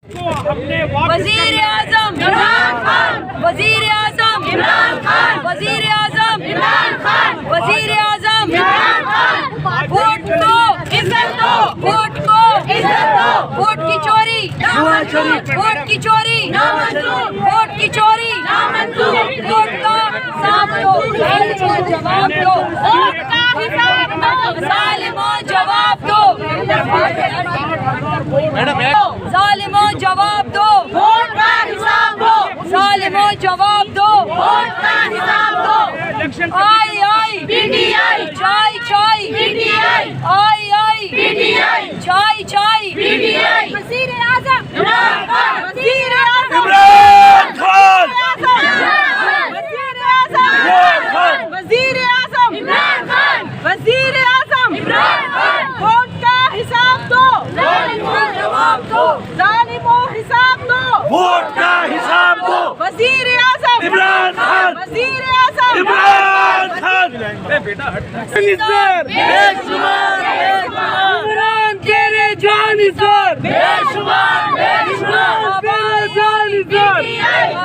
वजीर आजम इमरान खान, वजीर आजम इमरान खान, वजीर आजम इमरान खान, वजीर आजम इमरान खान। वोट को इज्जत दो, वोट को इज्जत दो, वोट की चोरी ना मंजूर, वोट की चोरी ना मंजूर, वोट की चोरी ना मंजूर। वोट का हिसाब दो, जवाब दो, वोट का हिसाब दो, जालिमों जवाब दो, जालिमों जवाब दो, वोट का हिसाब दो, जालिमों जवाब दो, वोट का हिसाब दो। आई आई पीटीआई, चाय चाय पीटीआई, आई आई पीटीआई, चाय चाय पीटीआई। वजीर आजम इमरान खान, वजीर आजम इमरान खान, वजीर आजम, वजीर आजम इमरान खान, वजीर आजम इमरान खान। वोट का हिसाब दो, जालिमों जवाब दो, जालिमों हिसाब दो, वोट का हिसाब दो। वजीर आजम इमरान खान, वजीर आजम इमरान खान। बेशुमार इमरान तेरे जानिसार, बेशुमार तेरे जानिसार।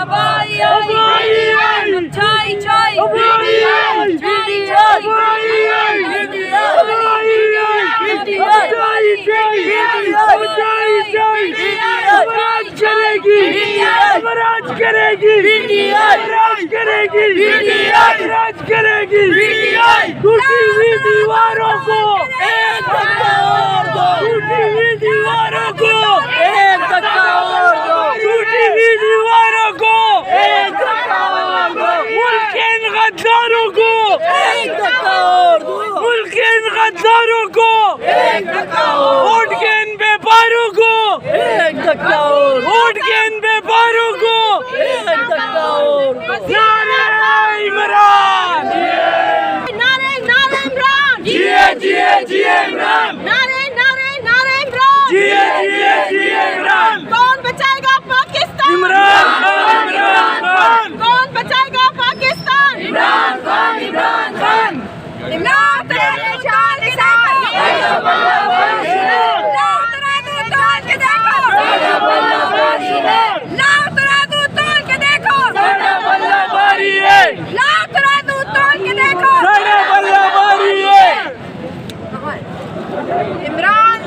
अबाई आई, चाय चाय अबाई आई, चाय चाय, अबाई आई, अबाई आई, चाय चाय, अमराज करेगी, अमराज करेगी, अमराज करेगी, अमराज करेगी। टूटी हुई दीवारों को एक धक्का और दो, टूटी हुई दीवारों को एक धक्का और दो, टूटी हुई दीवारों को एक धक्का और दो। मुल्क के इन गद्दारों को एक धक्का और दो, मुल्क के इन गद्दारों को एक धक्का और, वोट के इन व्यापारों को एक धक्का और, वोट के इन व्यापारों को एक धक्का और। नारे इमरान, नारे नारे इमरान, जिए जिए जिए इमरान, नारे नारे नारे इमरान, जिए जिए जिए इमरान। कौन बचाएगा पाकिस्तान? इमरान खान, इमरान खान, कौन बचाएगा पाकिस्तान? इमरान खान, इमरान खान। इमरान तेरे जान के देखो, इमरान तेरा दूध तोड़ के देखो, लाओ तेरा दूध तोड़ के देखो, बारी है, लाओ तेरा दूध तोड़ के देखो। बारी है। इमरान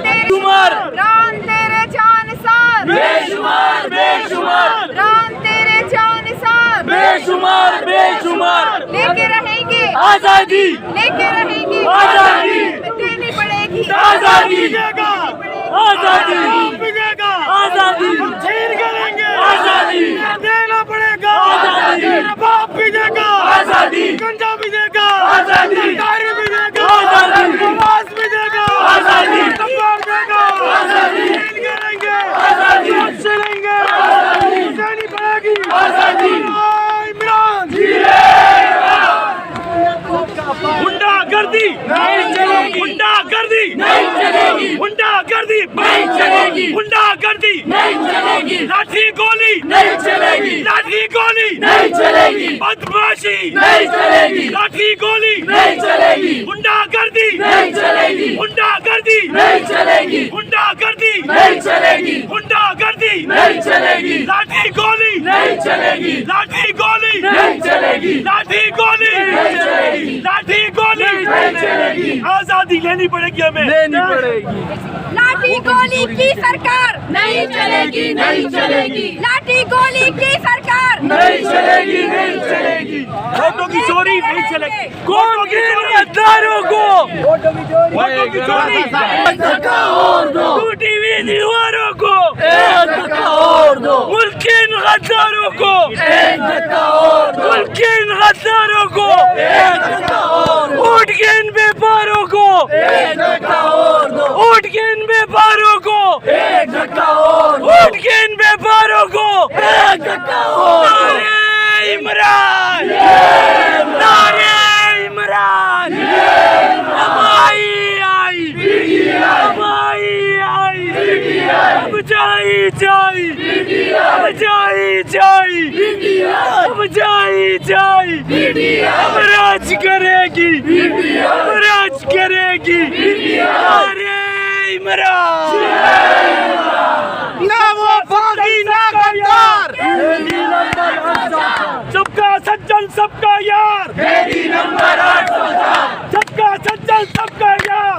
तेरे जानिसार, बेशुमार बेशुमार, इमरान तेरे जानिसार, बेशुमार बेशुमार। लेके रहेंगे आजादी, लेके रहेंगे आजादी, देनी पड़ेगी आजादी, आजादी, आजादी, छीन करेंगे आजादी, देना पड़ेगा आजादी, बाप भी देगा आजादी, गंजा भी देगा आजादी, दारू भी देगा आजादी, नमाज भी देगा आजादी, तलवार देगा आजादी, छीन करेंगे आजादी, चलेंगे आजादी, देनी पड़ेगी आजादी। इमरान गुंडागर्दी नहीं चलेगी, गुंडागर्दी नहीं चलेगी, गुंडागर्दी नहीं चलेगी, गुंडागर्दी नहीं चलेगी, लाठी गोली नहीं चलेगी, लाठी गोली नहीं चलेगी, बदमाशी नहीं चलेगी, लाठी गोली नहीं चलेगी, गुंडागर्दी नहीं चलेगी, गुंडागर्दी नहीं चलेगी, गुंडागर्दी नहीं चलेगी, गुंडागर्दी नहीं चलेगी, लाठी गोली नहीं चलेगी, लाठी गोली नहीं चलेगी, लाठी गोली नहीं चलेगी, लाठी गोली नहीं चलेगी। आजादी लेनी पड़ेगी, हमें लेनी पड़ेगी। लाठी गोली की सरकार नहीं चलेगी, नहीं चलेगी, लाठी गोली की सरकार नहीं चलेगी, नहीं चलेगी। वोटों की चोरी नहीं चलेगी, वोटों की गद्दारों को वोटों की चोरी एक धक्का और दो, टूटी हुई दीवारों को एक धक्का और दो, मुल्क के इन गद्दारों को एक धक्का और दो, मुल्क के इन गद्दारों को एक धक्का और, वोट के इन व्यापारों को एक धक्का और दो, वोट के इन व्यापारों को एक धक्का और, वोट के इन व्यापारों को एक धक्का और। नारे इमरान, नारे इमरान, अबाई आई, अबाई आई, अब जाई जाई, अब जाई जाई, अब जाई जाई, अब राज करेगी, अब राज करेगी। अरे इमरान ना वो सज्जन सबका यार, सबका सज्जन सबका यार,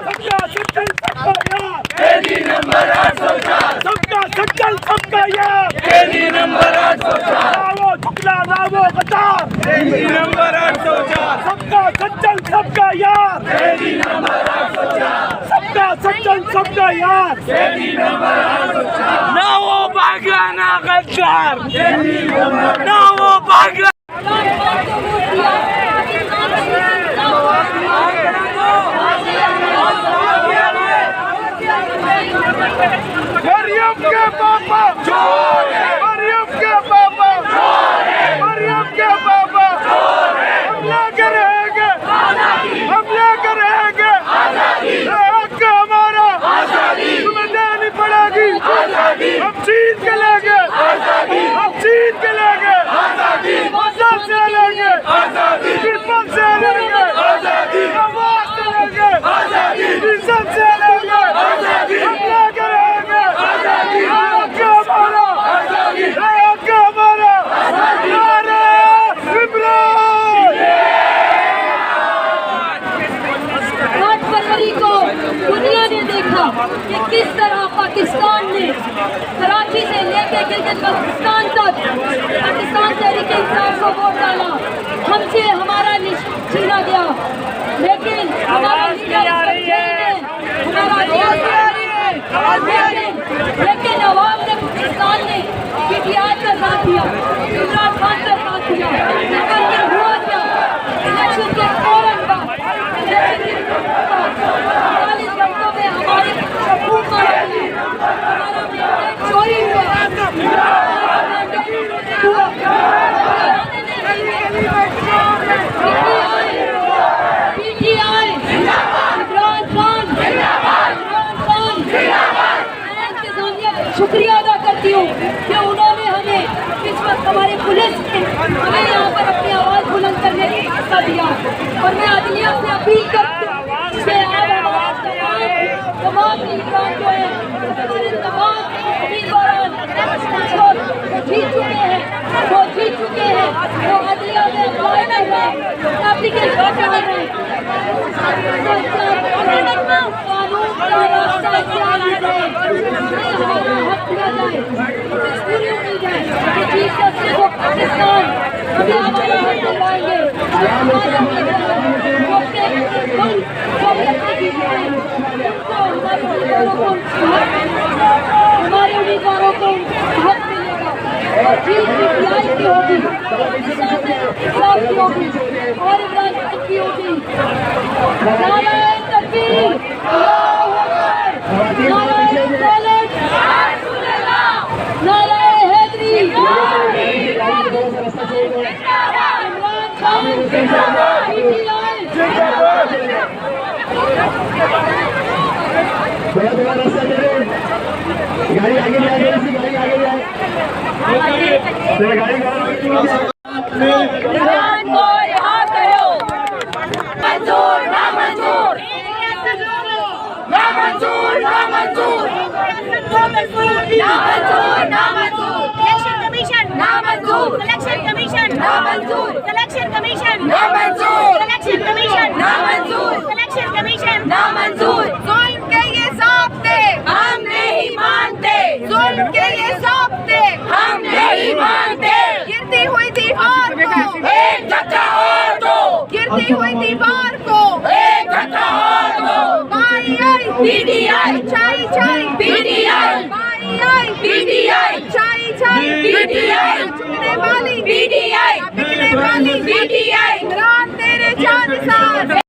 सबका सज्जन सबका यार, सबका सज्जन सबका यार, लावो झुकला लावो कतार, सबका सज्जन सबका यार, सबका सज्जन सबका यार, ना वो भागा ना गद्दार, ना वो भागा। मरियम के पापा, मरियम के पापा, मरियम के पापा, हमला करेंगे, हमला करेंगे, हक हमारा, तुम्हें देनी पड़ेगी, हम छीन के लेंगे, हम छीन के लेंगे, मजहब से लेंगे, किस्मत से लेंगे, आवाज से लेंगे, इज्जत से लेंगे, हमला करेंगे, हक हमारा, हक हमारा, नारे इमरान। 8 फरवरी को दुनिया ने देखा कि किस तरह पाकिस्तान ने कराची से लेकर गिलगित बल्तिस्तान तक पाकिस्तान तहरीक इंसाफ को वोट डाला, हमसे हमारा छीना गया, लेकिन हमारा लेकिन अवाम ने पाकिस्तान ने पीटीआई का साथ दिया, इमरान खान का साथ दिया, लेकिन ये हुआ क्या? इलेक्शन के फौरन बाद, इलेक्शन के 40 घंटों में हमारे सबूत मारे गए, हमारा मैंडेट चोरी हुआ, पीटीआई इमरान खान, शुक्रिया अदा करती हूँ कि उन्होंने हमें इस वक्त हमारे पुलिस ने हमें यहाँ पर अपनी आवाज़ बुलंद करने का मौका दिया, और मैं अदलिया से अपील करती हूँ कि आप हमारे तमाम इंसान जो है, हमारे तमाम उम्मीदवार जीत चुके हैं, वो अदलिया में अप्लाई कर रहे हैं, एप्लीकेशन कर रहे हैं, कानून का रास्ता इख्तियार कर रहे हैं, हमारा हक दिया जाए, पूरी उम्मीद है कि चीफ जस्टिस ऑफ पाकिस्तान हमें हमारा हक दिलवाएंगे, हमारे उम्मीदवारों को हक मिलेगा, और जीत पीटीआई की होगी, पाकिस्तान में इंसाफ की होगी, और इमरान खान की होगी। नारे तकबीर, नारे रिसालत, नारे हैदरी, इमरान खान, पीटीआई। थोड़ा रास्ता दे दो, गाड़ी आगे जाए, गाड़ी आगे जाए, गाड़ी इमरान को रिहा करो, मंजूर ना मंजूर, ना मंजूर ना मंजूर, ना मंजूर ना मंजूर, इलेक्शन कमीशन ना मंजूर, इलेक्शन कमीशन ना मंजूर, इलेक्शन कमीशन ना मंजूर, इलेक्शन कमीशन ना मंजूर, इलेक्शन कमीशन ना मंजूर। जुल्म के ये ज़ाब्ते हम नहीं मानते, जुल्म के ये ज़ाब्ते हम नहीं मानते। गिरती हुई दीवार को एक धक्का और दो, गिरती हुई दीवार को एक धक्का और दो। बाई आई पीटीआई, चाई चाई पीटीआई, बाई आई पीटीआई, चाई चाई पीटीआई, चुकने वाली पीटीआई, बिकने वाली पीटीआई, रात तेरे चांद साथ।